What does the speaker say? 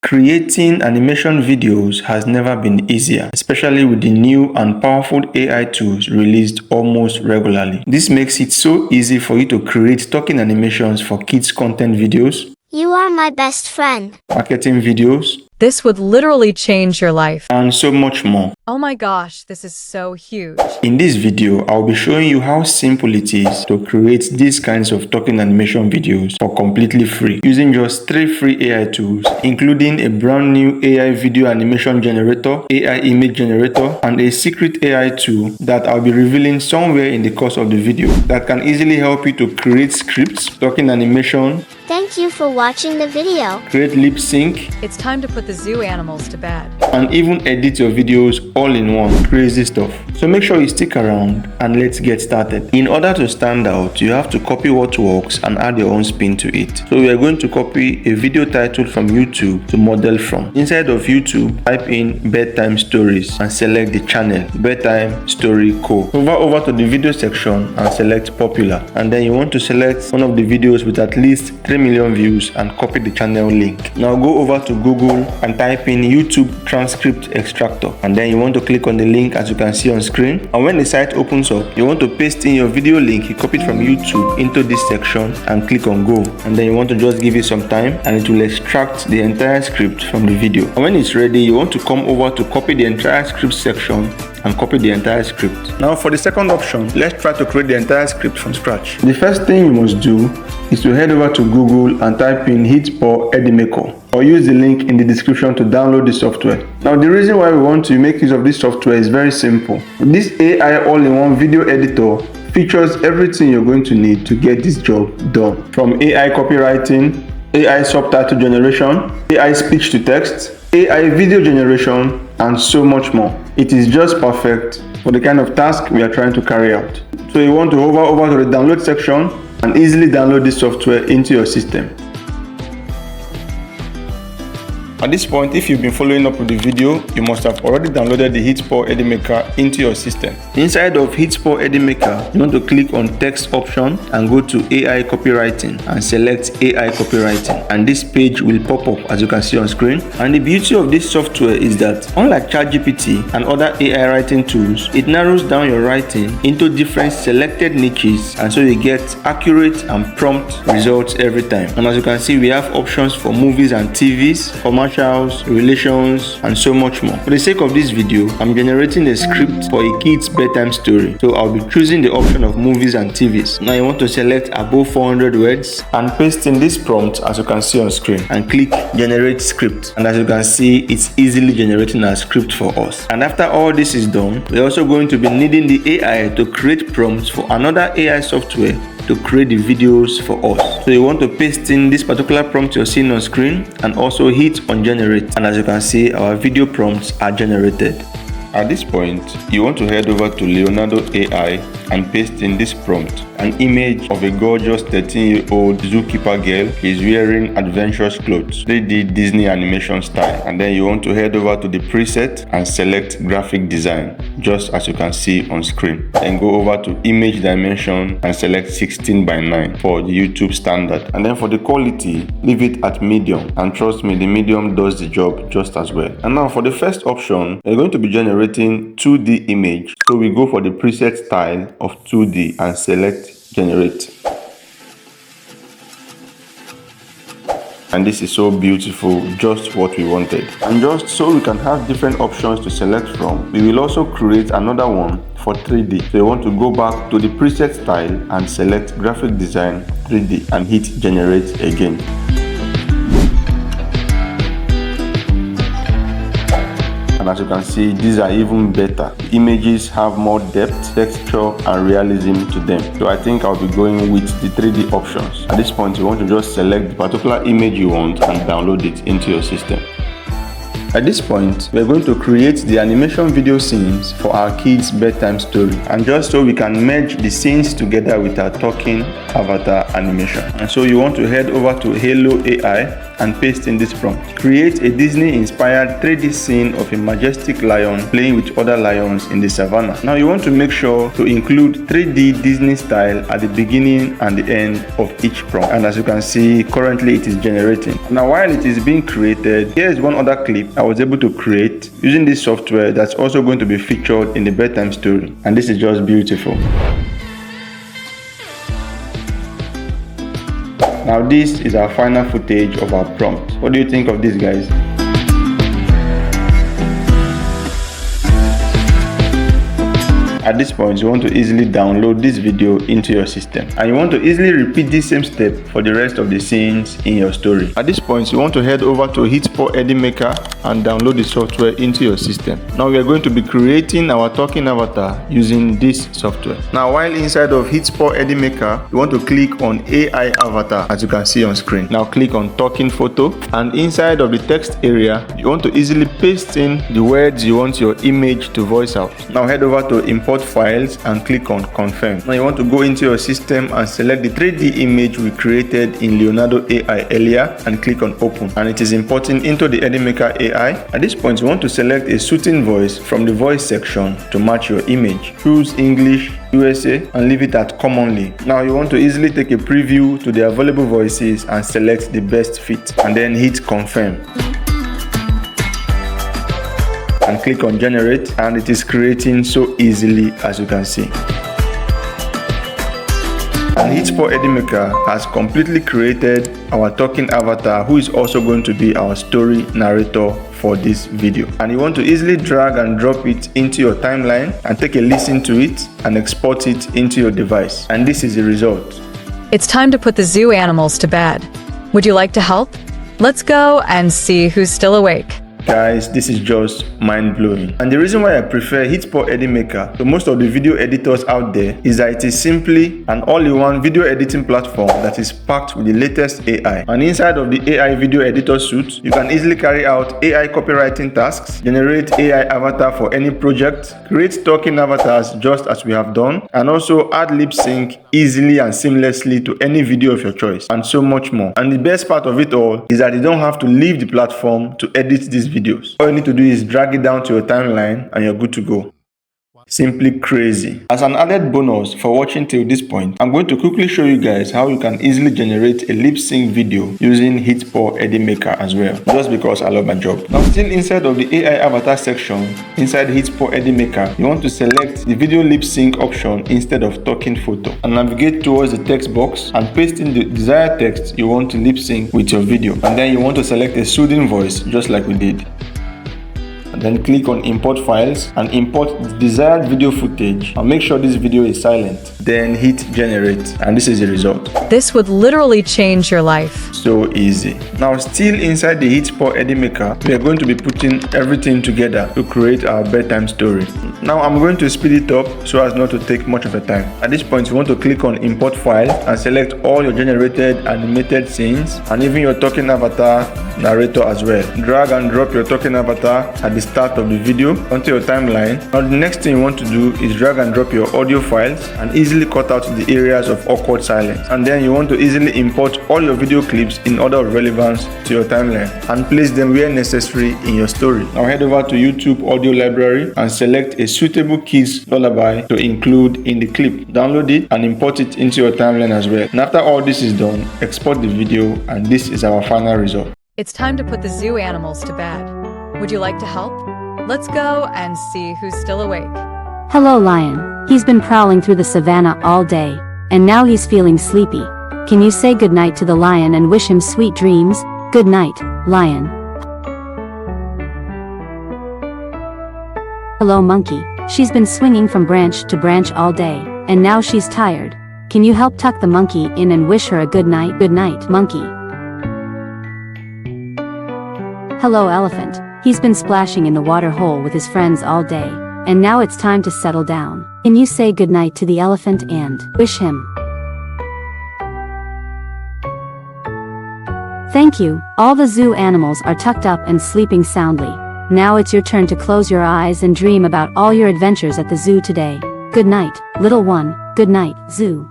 Creating animation videos has never been easier, especially with the new and powerful AI tools released almost regularly. This makes it so easy for you to create talking animations for kids' content videos, You are my best friend. marketing videos, This would literally change your life. and so much more. Oh my gosh, this is so huge. In this video, I'll be showing you how simple it is to create these kinds of talking animation videos for completely free, using just 3 free AI tools, including a brand new AI video animation generator, AI image generator, and a secret AI tool that I'll be revealing somewhere in the course of the video that can easily help you to create scripts, talking animation, Thank you for watching the video. create lip sync, It's time to put the zoo animals to bed. and even edit your videos all in one. Crazy stuff. So make sure you stick around and let's get started. In order to stand out, you have to copy what works and add your own spin to it. So we are going to copy a video title from YouTube to model from. Inside of YouTube, type in bedtime stories and select the channel bedtime story co. Over to the video section and select popular, and then you want to select one of the videos with at least 3 million views and copy the channel link. Now go over to Google and type in YouTube transcript extractor, and then you want to click on the link as you can see on screen, and when the site opens up, you want to paste in your video link you copied from YouTube into this section and click on go, and then you want to just give it some time and it will extract the entire script from the video. And when it's ready, you want to come over to copy the entire script section and copy the entire script. Now for the second option, let's try to create the entire script from scratch. The first thing you must do is to head over to Google and type in HitPaw Edimaker, or use the link in the description to download the software. Now the reason why we want to make use of this software is very simple. This AI all-in-one video editor features everything you're going to need to get this job done. From AI copywriting, AI subtitle generation, AI speech to text, AI video generation, and so much more. It is just perfect for the kind of task we are trying to carry out. So you want to hover over to the download section and easily download this software into your system. At this point, if you've been following up with the video, you must have already downloaded the HitPaw Edimaker into your system. Inside of HitPaw Edimaker, you want to click on text option and go to AI copywriting and select AI copywriting, and this page will pop up as you can see on screen. And the beauty of this software is that unlike ChatGPT and other AI writing tools, it narrows down your writing into different selected niches, and so you get accurate and prompt results every time. And as you can see, we have options for movies and TVs, commercials, relations, and so much more. For the sake of this video, I'm generating a script for a kid's bedtime story, so I'll be choosing the option of movies and TVs. Now you want to select above 400 words and paste in this prompt as you can see on screen and click generate script, and as you can see, it's easily generating a script for us. And after all this is done, we're also going to be needing the AI to create prompts for another AI software to create the videos for us. So you want to paste in this particular prompt you're seeing on screen and also hit on generate, and as you can see, our video prompts are generated. At this point, you want to head over to Leonardo AI and paste in this prompt an image of a gorgeous 13-year-old zookeeper girl. She's wearing adventurous clothes, 3D Disney animation style, and then you want to head over to the preset and select graphic design, just as you can see on screen. Then go over to image dimension and select 16:9 for the YouTube standard, and then for the quality, leave it at medium, and trust me, the medium does the job just as well. And now for the first option, we're going to be generating 2D image, so we go for the preset style of 2D and select generate. And this is so beautiful, just what we wanted. And just so we can have different options to select from, we will also create another one for 3D. So you want to go back to the preset style and select graphic design 3D and hit generate again. And as you can see, these are even better. The images have more depth, texture, and realism to them. So I think I'll be going with the 3D options. At this point, you want to just select the particular image you want and download it into your system. At this point, we're going to create the animation video scenes for our kids' bedtime story, and just so we can merge the scenes together with our talking avatar animation. And so you want to head over to Halo AI and paste in this prompt. Create a Disney-inspired 3D scene of a majestic lion playing with other lions in the savannah. Now you want to make sure to include 3D Disney style at the beginning and the end of each prompt. And as you can see, currently it is generating. Now while it is being created, here is one other clip I was able to create using this software that's also going to be featured in the bedtime story. And this is just beautiful. Now this is our final footage of our prompt. What do you think of this, guys? At this point, you want to easily download this video into your system, and you want to easily repeat this same step for the rest of the scenes in your story. At this point, you want to head over to HitSpot Edit Maker and download the software into your system. Now we are going to be creating our talking avatar using this software. Now while inside of HitSpot Edit Maker, you want to click on AI avatar as you can see on screen. Now click on talking photo, and inside of the text area, you want to easily paste in the words you want your image to voice out. Now head over to import files and click on confirm. Now you want to go into your system and select the 3D image we created in Leonardo AI earlier and click on open, and it is importing into the Edit Maker AI. At this point, you want to select a suiting voice from the voice section to match your image. Choose English, USA, and leave it at commonly. Now you want to easily take a preview to the available voices and select the best fit, and then hit confirm and click on generate, and it is creating so easily as you can see. And HitSpot Edit Maker has completely created our talking avatar, who is also going to be our story narrator for this video. And you want to easily drag and drop it into your timeline and take a listen to it and export it into your device. And this is the result. It's time to put the zoo animals to bed. Would you like to help? Let's go and see who's still awake. Guys, this is just mind-blowing. And the reason why I prefer HitSpot Edit Maker to most of the video editors out there is that it is simply an all-in-one video editing platform that is packed with the latest AI. And inside of the AI video editor suite, you can easily carry out AI copywriting tasks, generate AI avatar for any project, create talking avatars just as we have done, and also add lip sync easily and seamlessly to any video of your choice, and so much more. And the best part of it all is that you don't have to leave the platform to edit these videos. All you need to do is drag it down to your timeline and you're good to go. Simply crazy. As an added bonus for watching till this point, I'm going to quickly show you guys how you can easily generate a lip sync video using HitSpot Edit Maker as well, just because I love my job. Now still inside of the AI avatar section, inside HitSpot Edit Maker, you want to select the video lip sync option instead of talking photo, and navigate towards the text box and paste in the desired text you want to lip sync with your video, and then you want to select a soothing voice just like we did. And then click on import files and import the desired video footage, and make sure this video is silent. Then hit generate, and this is the result. This would literally change your life. So easy. Now still inside the HitSpot Edit Maker, we are going to be putting everything together to create our bedtime story. Now I'm going to speed it up so as not to take much of a time. At this point, you want to click on import file and select all your generated animated scenes and even your talking avatar narrator as well. Drag and drop your talking avatar at the start of the video onto your timeline. Now the next thing you want to do is drag and drop your audio files and easily cut out the areas of awkward silence. And then you want to easily import all your video clips in order of relevance to your timeline and place them where necessary in your story. Now head over to YouTube audio library and select a suitable kids lullaby to include in the clip. Download it and import it into your timeline as well. And after all this is done, export the video, and this is our final result. It's time to put the zoo animals to bed. Would you like to help? Let's go and see who's still awake. Hello, lion. He's been prowling through the savannah all day, and now he's feeling sleepy. Can you say goodnight to the lion and wish him sweet dreams? Good night, lion. Hello, monkey. She's been swinging from branch to branch all day, and now she's tired. Can you help tuck the monkey in and wish her a good night? Good night, monkey. Hello, elephant. He's been splashing in the water hole with his friends all day, and now it's time to settle down. Can you say goodnight to the elephant and wish him? Thank you. All the zoo animals are tucked up and sleeping soundly. Now it's your turn to close your eyes and dream about all your adventures at the zoo today. Good night, little one. Good night, zoo.